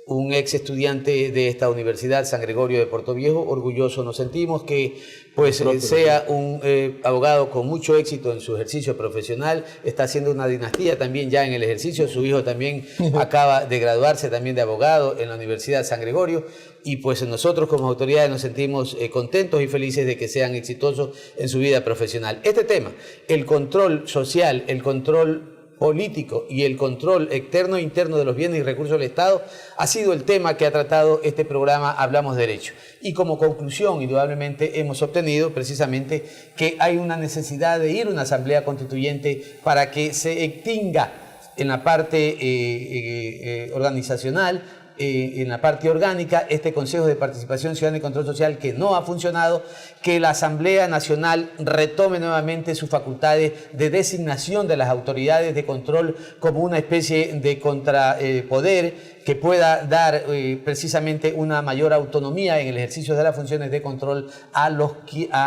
un ex estudiante de esta Universidad San Gregorio de Portoviejo. Orgulloso nos sentimos que pues sea un abogado con mucho éxito en su ejercicio profesional. Está haciendo una dinastía también ya en el ejercicio. Su hijo también acaba de graduarse también de abogado en la Universidad San Gregorio. Y pues nosotros como autoridades nos sentimos contentos y felices de que sean exitosos en su vida profesional. Este tema, el control social, el control político y el control externo e interno de los bienes y recursos del Estado ha sido el tema que ha tratado este programa Hablamos Derecho. Y como conclusión, indudablemente, hemos obtenido precisamente que hay una necesidad de ir a una asamblea constituyente para que se extinga en la parte organizacional, en la parte orgánica, este Consejo de Participación Ciudadana y Control Social que no ha funcionado, que la Asamblea Nacional retome nuevamente sus facultades de designación de las autoridades de control como una especie de contrapoder que pueda dar precisamente una mayor autonomía en el ejercicio de las funciones de control a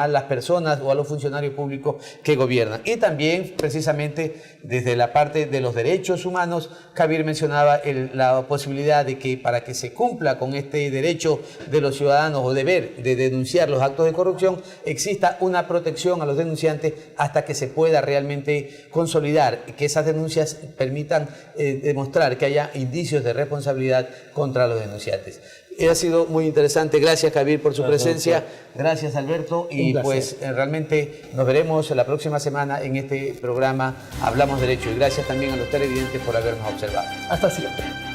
las personas o a los funcionarios públicos que gobiernan. Y también precisamente desde la parte de los derechos humanos, Kabir mencionaba la posibilidad de que para que se cumpla con este derecho de los ciudadanos o deber de denunciar los actos de corrupción, exista una protección a los denunciantes hasta que se pueda realmente consolidar, que esas denuncias permitan demostrar que haya indicios de responsabilidad contra los denunciantes. Ha sido muy interesante. Gracias, Kabir, por su presencia. Gracias, Alberto. Y pues realmente nos veremos la próxima semana en este programa Hablamos Derecho. Y gracias también a los televidentes por habernos observado. Hasta siempre.